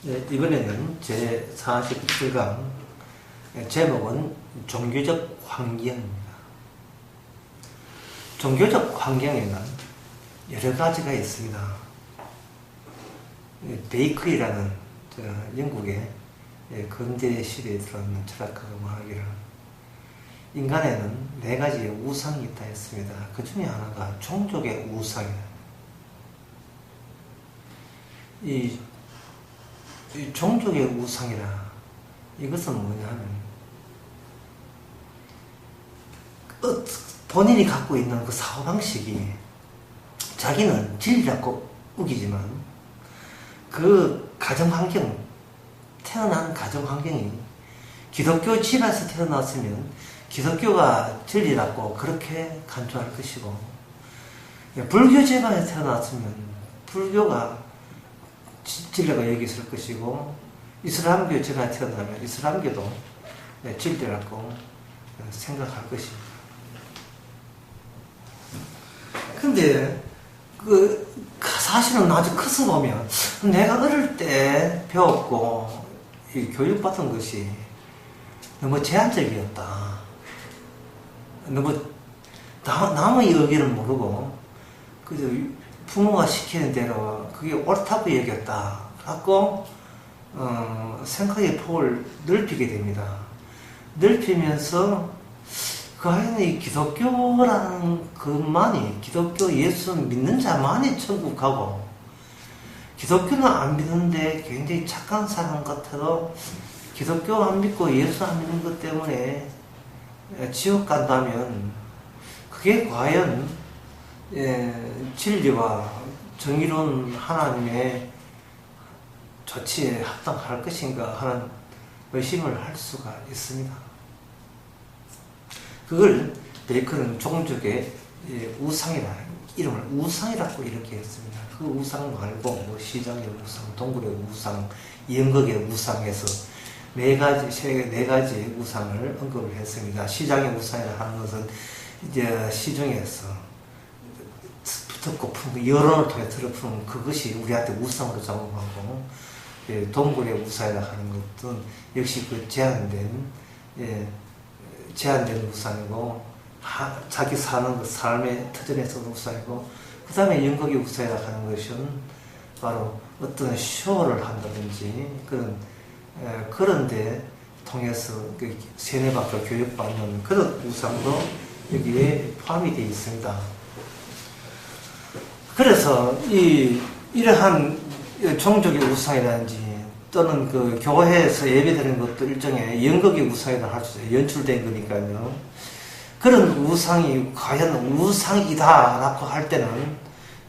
네, 이번에는 제47강 제목은 종교적 환경입니다. 종교적 환경에는 여러 가지가 있습니다. 베이커리라는 영국의 근대 시대에 들어있는 철학가가 말하기를 인간에는 4가지의 우상이 있다 했습니다. 그 중에 하나가 종족의 우상이다. 이 종족의 우상이라 이것은 뭐냐면 본인이 갖고 있는 그 사고방식이 자기는 진리라고 우기지만 그 가정환경, 태어난 가정환경이 기독교 집에서 태어났으면 기독교가 진리라고 그렇게 간주할 것이고, 불교 집안에 태어났으면 불교가 진리가 여기 있을 것이고, 이슬람교 제가 태어나면 이슬람교도 진리라고 생각할 것입니다. 근데 사실은 아주 커서 보면 내가 어릴 때 배웠고 교육받은 것이 너무 제한적이었다. 너무 남의 의견을 모르고 그저 부모가 시키는 대로 그게 옳다고 여겼다 갖고 생각의 폭을 넓히게 됩니다. 넓히면서 그 안에 기독교라는 것만이, 기독교 예수 믿는 자만이 천국 가고, 기독교는 안 믿는데 굉장히 착한 사람 같아도 기독교 안 믿고 예수 안 믿는 것 때문에 지옥 간다면 그게 과연 진리와 정의로운 하나님의 조치에 합당할 것인가 하는 의심을 할 수가 있습니다. 그걸 베이컨은 종족의 우상이라, 이름을 우상이라고 이렇게 했습니다. 그 우상 말고 뭐 시장의 우상, 동굴의 우상, 연극의 우상에서 네 가지 우상을 언급을 했습니다. 시장의 우상이라 하는 것은 이제 시중에서 듣고 푸는 여론을 통해 들어푸는 그것이 우리한테 우상으로 작용하고, 동굴의 우상이라 하는 것은 역시 그 제한된 우상이고, 자기 사는 그 삶의 터전에서 우상이고, 그 다음에 연극의 우상이라 하는 것은 바로 어떤 쇼를 한다든지 그런 데 통해서 그 세뇌받고 교육받는 그런 우상도 여기에 포함이 되어 있습니다. 그래서 이러한 종족의 우상이라든지 또는 그 교회에서 예배드리는 것도 일종의 연극의 우상이라 할 수 있어요. 연출된 거니까요. 그런 우상이 과연 우상이다라고 할 때는,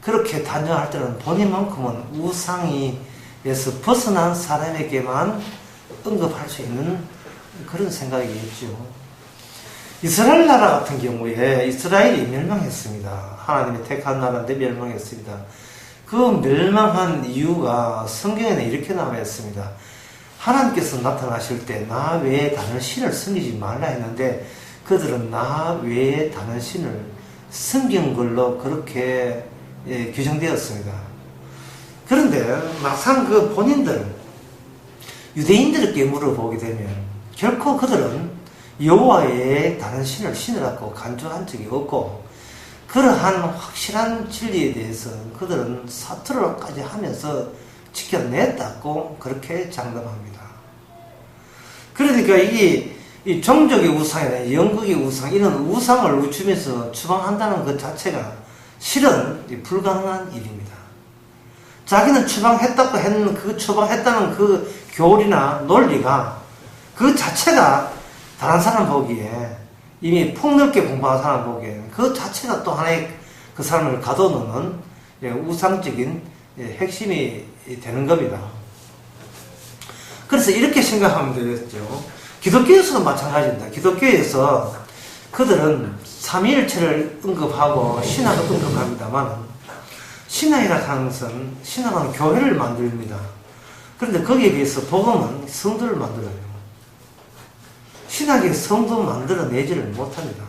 그렇게 단정할 때는 본인만큼은 우상에서 벗어난 사람에게만 언급할 수 있는 그런 생각이겠죠. 이스라엘 나라 같은 경우에 이스라엘이 멸망했습니다. 하나님의 택한 나라인데 멸망했습니다. 그 멸망한 이유가 성경에는 이렇게 나와 있습니다. 하나님께서 나타나실 때 나 외에 다른 신을 섬기지 말라 했는데 그들은 나 외에 다른 신을 섬긴 걸로 그렇게 규정되었습니다. 그런데 막상 그 본인들, 유대인들에게 물어보게 되면 결코 그들은 여호와 외에 다른 신이라고 간주한 적이 없고, 그러한 확실한 진리에 대해서 그들은 사투로까지 하면서 지켜냈다고 그렇게 장담합니다. 그러니까 이 종족의 우상이나 연극의 우상, 이런 우상을 우추면서 추방한다는 것 자체가 실은 불가능한 일입니다. 자기는 추방했다는 그 교리나 논리가 그 자체가 다른 사람 보기에, 이미 폭넓게 공부한 사람 보기에는 그 자체가 또 하나의 그 사람을 가둬놓는 우상적인 핵심이 되는 겁니다. 그래서 이렇게 생각하면 되겠죠. 기독교에서도 마찬가지입니다. 기독교에서 그들은 삼위일체를 언급하고 신학을 언급합니다만, 신학이라는 것은, 신학은 교회를 만듭니다. 그런데 거기에 비해서 복음은 성도를 만들어요. 신학이 성도 만들어내지를 못합니다.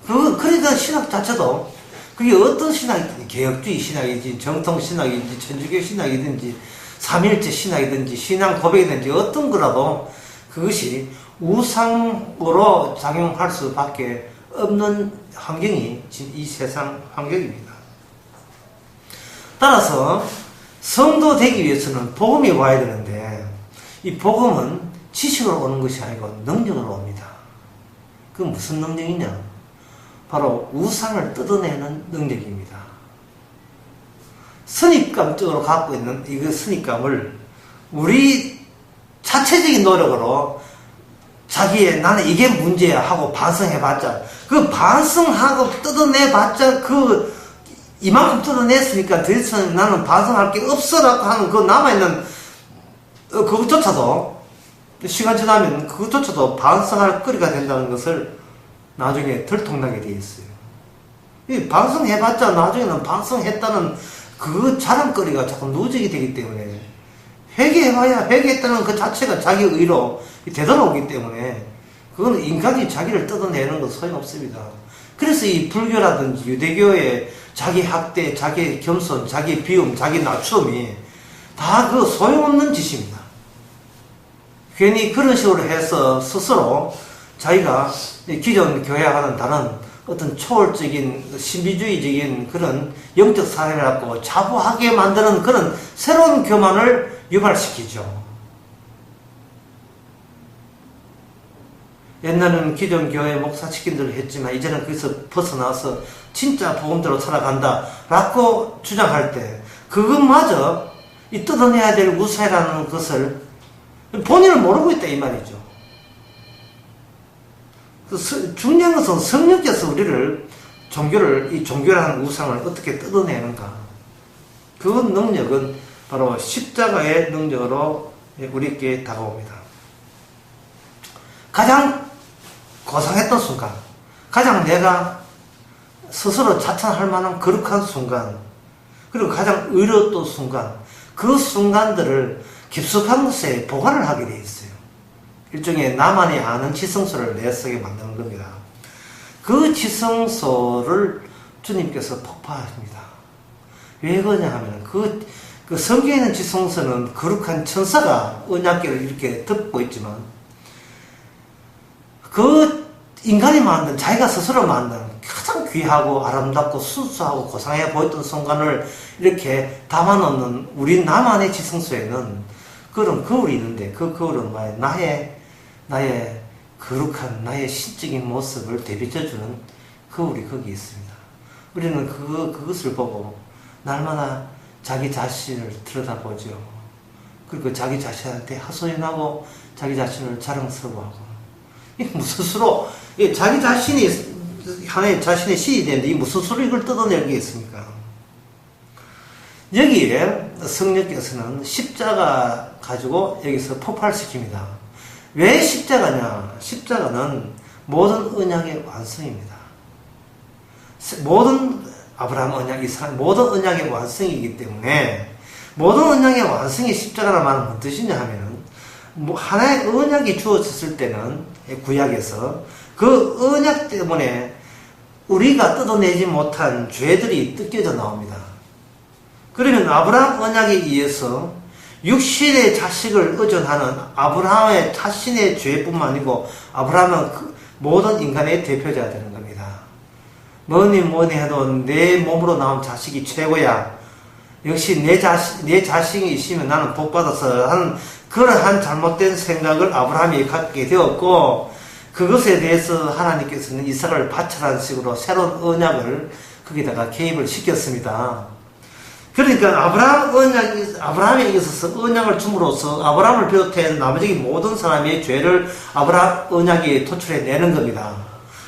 그러니까 신학 자체도 그게 어떤 신학이든지, 개혁주의 신학이든지 정통 신학이든지 천주교 신학이든지 삼일째 신학이든지 신앙 고백이든지 어떤 거라도 그것이 우상으로 작용할 수밖에 없는 환경이 이 세상 환경입니다. 따라서 성도 되기 위해서는 복음이 와야 되는데 이 복음은 지식으로 오는 것이 아니고 능력으로 옵니다. 그 무슨 능력이냐? 바로 우상을 뜯어내는 능력입니다. 선입감적으로 갖고 있는 이 선입감을 우리 자체적인 노력으로 자기의 나는 이게 문제야 하고 반성해봤자 그 반성하고 뜯어내봤자 그 이만큼 뜯어냈으니까 더 이상 나는 반성할 게 없어라고 하는 그 남아있는 그것조차도 시간 지나면 그것조차도 반성할 거리가 된다는 것을 나중에 들통나게 되어 있어요. 이 반성해봤자 나중에는 반성했다는 그 자랑거리가 자꾸 누적이 되기 때문에 회개해봐야 회개했다는 그 자체가 자기 의로 되돌아오기 때문에 그건 인간이 자기를 뜯어내는 건 소용없습니다. 그래서 이 불교라든지 유대교의 자기 학대, 자기 겸손, 자기 비움, 자기 낮춤이 다 그 소용없는 짓입니다. 괜히 그런 식으로 해서 스스로 자기가 기존 교회와는 다른 어떤 초월적인 신비주의적인 그런 영적 사회라고 자부하게 만드는 그런 새로운 교만을 유발시키죠. 옛날에는 기존 교회 목사 치킨들을 했지만 이제는 거기서 벗어나서 진짜 복음대로 살아간다 라고 주장할 때 그것마저 이 뜯어내야 될 우상이라는 것을 본인을 모르고 있다 이 말이죠. 중요한 것은 성령께서 우리를 이 종교라는 우상을 어떻게 뜯어내는가. 그 능력은 바로 십자가의 능력으로 우리에게 다가옵니다. 가장 고상했던 순간, 가장 내가 스스로 자찬할 만한 거룩한 순간, 그리고 가장 의로웠던 순간, 그 순간들을 깊숙한 곳에 보관을 하게 되어 있어요. 일종의 나만이 아는 지성소를 내 속에 만드는 겁니다. 그 지성소를 주님께서 폭파하십니다. 왜 그러냐 하면 그 성경에 있는 지성소는 거룩한 천사가 언약궤를 이렇게 덮고 있지만 그 인간이 만든 자기가 스스로 만든 가장 귀하고 아름답고 순수하고 고상해 보였던 순간을 이렇게 담아놓는 우리 나만의 지성소에는 그런 거울이 있는데 그 거울은 나의 거룩한 나의 신적인 모습을 대비해주는 거울이 거기 있습니다. 우리는 그것을 보고 날마다 자기 자신을 들여다보죠. 그리고 자기 자신한테 하소연하고 자기 자신을 자랑스러워하고 무슨 수로 자기 자신이 하나의 자신의 신이 되는데 이 무슨 수로 이걸 뜯어내겠습니까? 여기에 성령께서는 십자가 가지고 여기서 폭발시킵니다. 왜 십자가냐? 십자가는 모든 언약의 완성입니다. 모든 아브라함 언약, 이스라엘 모든 언약의 완성이기 때문에 모든 언약의 완성이 십자가라는 말은 무슨 뜻이냐 하면은 하나의 언약이 주어졌을 때는 구약에서 그 언약 때문에 우리가 뜯어내지 못한 죄들이 뜯겨져 나옵니다. 그러면 아브라함 언약에 의해서 육신의 자식을 의존하는 아브라함의 자신의 죄뿐만 아니고 아브라함은 모든 인간의 대표자가 되는 겁니다. 뭐니 해도 내 몸으로 나온 자식이 최고야. 역시 내 자식이 있으면 나는 복받아서 하는 그러한 잘못된 생각을 아브라함이 갖게 되었고 그것에 대해서 하나님께서는 이삭을 바쳐라는 식으로 새로운 언약을 거기다가 개입을 시켰습니다. 그러니까 아브라함에 있어서 언약을 줌으로써 아브라함을 비롯해 나머지 모든 사람의 죄를 아브라함 언약에 토출해내는 겁니다.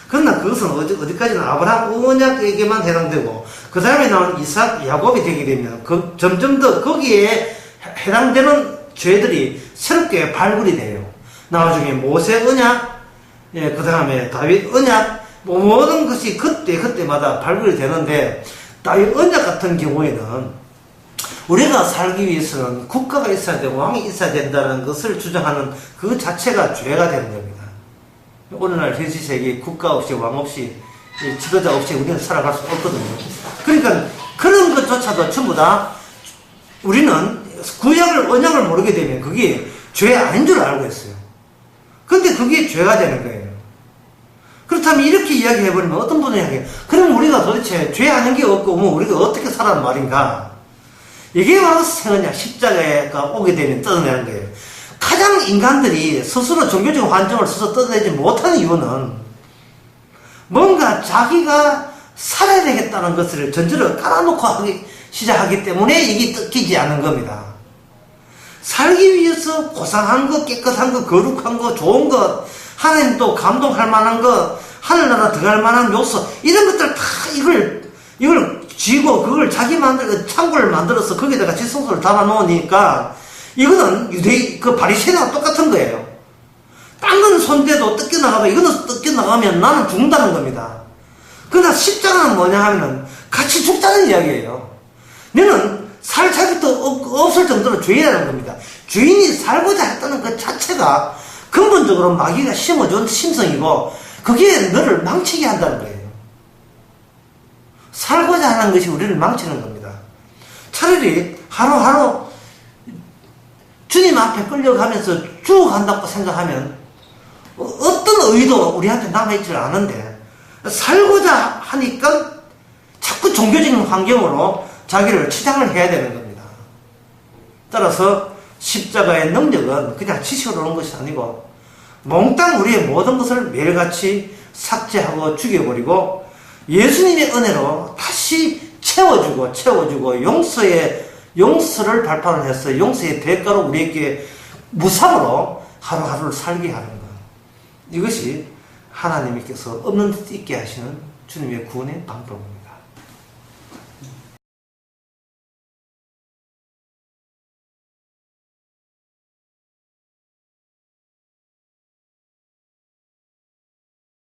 그러나 그것은 어디까지는 아브라함 언약에게만 해당되고 그 다음에 나온 이삭, 야곱이 되게 되면 점점 더 거기에 해당되는 죄들이 새롭게 발굴이 돼요. 나중에 모세 언약, 그 다음에 다윗 언약, 모든 것이 그때마다 발굴이 되는데 다윗 언약 같은 경우에는 우리가 살기 위해서는 국가가 있어야 되고 왕이 있어야 된다는 것을 주장하는 그 자체가 죄가 되는 겁니다. 오늘날 현실 세계에 국가 없이 왕 없이 지도자 없이 우리는 살아갈 수 없거든요. 그러니까 그런 것조차도 전부 다 우리는 구약을, 언약을 모르게 되면 그게 죄 아닌 줄 알고 있어요. 근데 그게 죄가 되는 거예요. 그렇다면 이렇게 이야기해버리면 어떤 분이 이야기해요. 그럼 우리가 도대체 죄 아는 게 없고, 뭐 우리가 어떻게 살아는 말인가? 이게 바로 생언약, 십자가가 오게 되면 뜯어내는 거예요. 가장 인간들이 스스로 종교적 환경을 스스로 뜯어내지 못하는 이유는 뭔가 자기가 살아야 되겠다는 것을 전제를 깔아놓고 시작하기 때문에 이게 뜯기지 않는 겁니다. 살기 위해서 고상한 것, 깨끗한 것, 거룩한 것, 좋은 것, 하나님도 감동할 만한 것, 하늘나라 들어갈 만한 요소, 이런 것들 다 이걸 쥐고 그걸 자기 창고를 만들어서 거기다가 지성소를 담아놓으니까 이거는 그 바리새인하고 똑같은 거예요. 딴 건 손대도 뜯겨나가고 이거는 뜯겨나가면 나는 죽는다는 겁니다. 그러나 십자가는 뭐냐 하면은 같이 죽자는 이야기예요. 너는 살 자격도 없을 정도로 죄인이라는 겁니다. 죄인이 살고자 했다는 그 자체가 근본적으로 마귀가 심어준 심성이고 그게 너를 망치게 한다는 거예요. 살고자 하는 것이 우리를 망치는 겁니다. 차라리 하루하루 주님 앞에 끌려가면서 죽어간다고 생각하면 어떤 의도 우리한테 남아있질 않은데 살고자 하니까 자꾸 종교적인 환경으로 자기를 치장을 해야 되는 겁니다. 따라서 십자가의 능력은 그냥 지식으로 오는 것이 아니고 몽땅 우리의 모든 것을 매일같이 삭제하고 죽여버리고 예수님의 은혜로 다시 채워주고 용서를 발판을 해서 용서의 대가로 우리에게 무상으로 하루하루를 살게 하는 것. 이것이 하나님께서 없는 듯 있게 하시는 주님의 구원의 방법입니다.